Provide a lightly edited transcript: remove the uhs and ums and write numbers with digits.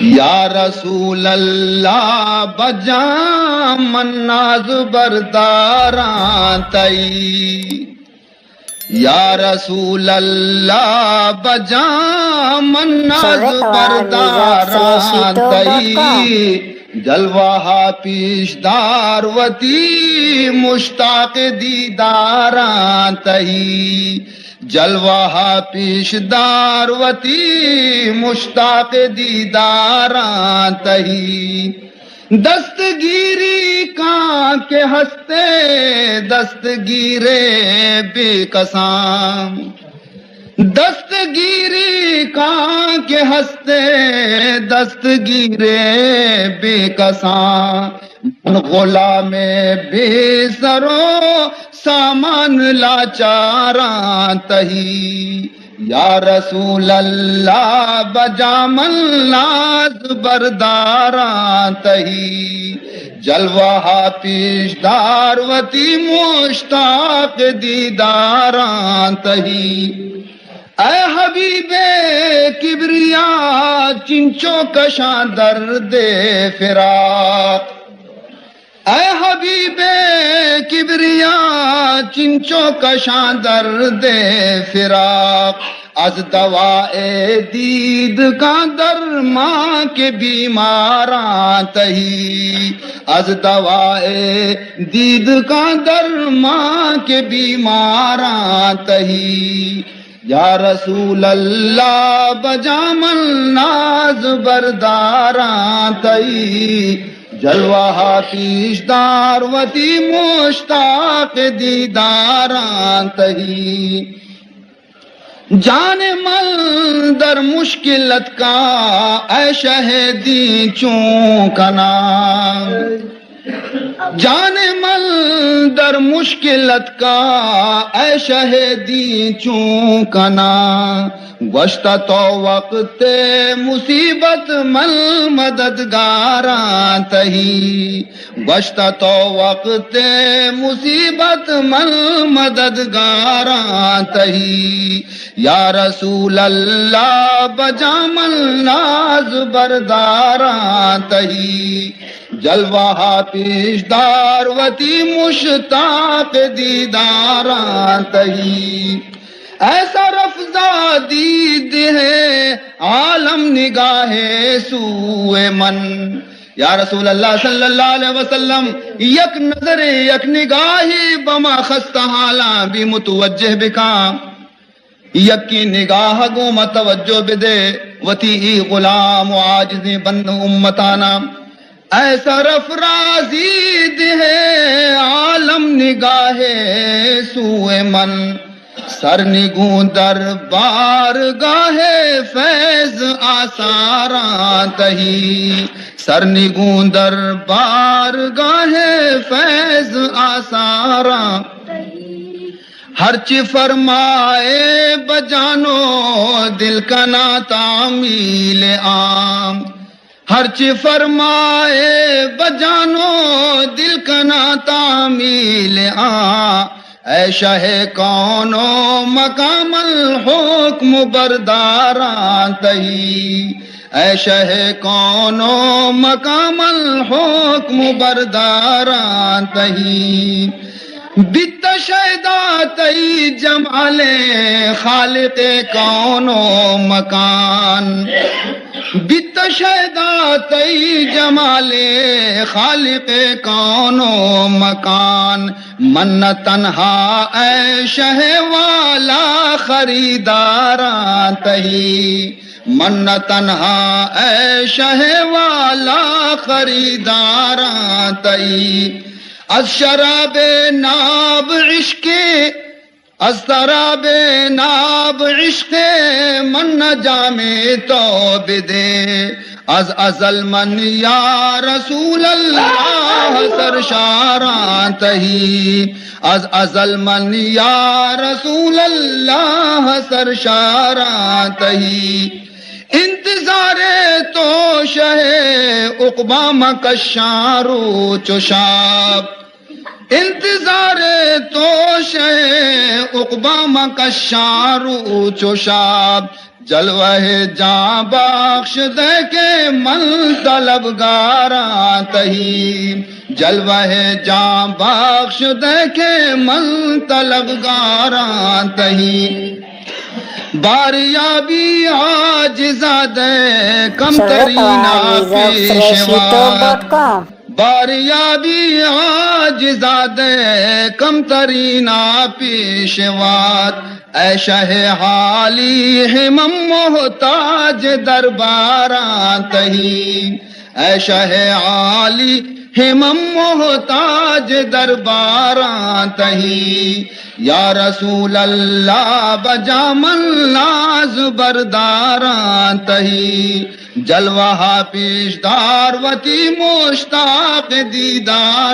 یا رسول اللہ بجا مناز برداراں تئی، یا رسول اللہ بجا مناز برداراں تئی، جلوہ پیشدار وتی مشتاق دیداراں تئی، جلوہ پیشدار وتی مشتاق دیداراں تئی، دستگیری کان کے ہستے دستگیرے بے کساں، دستگیری کان کے ہستے دستگیرے بے کساں، غلام بے سرو سامان لاچاراں تہی، یا رسول اللہ بجامل ناز برداراں تہی، جلوہ پیشدار وتی مشتاق دیداراں تہی، اے حبیب کبریا چنچو کشاں درد فراق، اے حبیب کبریا چنچو کشاں درد فراق، از دوائے دید کا درماں کے بیماراں تہی، از دوائے دید کا درماں کے بیماراں تہی، یا رسول اللہ بجامل ناز برداراں تئی، جلوہ پیشدار وتی مشتاق دیداراں تہی، جان مل در مشکلت کا اے شہدی چوں کنا، جان مل در مشکلت کا اے شہدی چوں کنا، گشتہ تو وقت مصیبت مل مددگاراں تہی، گشتہ تو وقت مصیبت مل مددگاراں تہی، یا رسول اللہ بجامل ناز برداراں تہی، جلوہ پیشدار وتی مشتاق دیداراں تہی، ایسا رفضہ دید ہے عالم نگاہ سوئے من، یا رسول اللہ صلی اللہ علیہ وسلم یک نظر یک نگاہی بما خستہ حالاں بھی متوجہ بکا، یک کی نگاہ گو متوجہ بدے وتی غلام و عاجز بند امتانا، ایسا رفرازید ہے عالم نگاہ سوئے من، سر نگوں در بارگاہ فیض آثاراں تہی، سر نگوں در بارگاہ فیض آثاراں، ہرچ فرمائے بجانو دل کنا تعمیل عام، ہرچ فرمائے بجانو دل کنا تعمیل عام، اے شاہ کونو مقام الحکم برداراں تہی، اے شاہ کونو مقام الحکم برداراں تہی، بت شیدا تئی جمال خالق کونو مکان، بت شیدا تئی جمال خالق کونو مکان، من تنہا اے شہ والا خریداراں تہی، من تنہا اے شہ والا خریداراں تہی، از شراب ناب عشق از شراب ناب عشق من جام تو بدے، از ازل من یا رسول اللہ سرشاراں تہی، از ازل من یا رسول اللہ سرشاراں تہی، انتظار تو شہ عقبہ مکشارو چشاب، انتظار تو شہ عقبہ مکشارو چشاب، جلوہ جاں بخش دے کے من طلبگاراں تہی جلوہ جاں بخش دے کے من طلبگاراں تہی باریابی عاجزہ دے کم ترینا پیشوات باریابی عاجزہ دے کم ترینا پیشوات اے شہ حالی ہمم محتاج درباراں تہی اے شہ عالی ہمم محتاج درباراں تہی یا رسول اللہ بجا من لاز برداراں تہی جلوہ پیشدار وتی مشتاق دیدار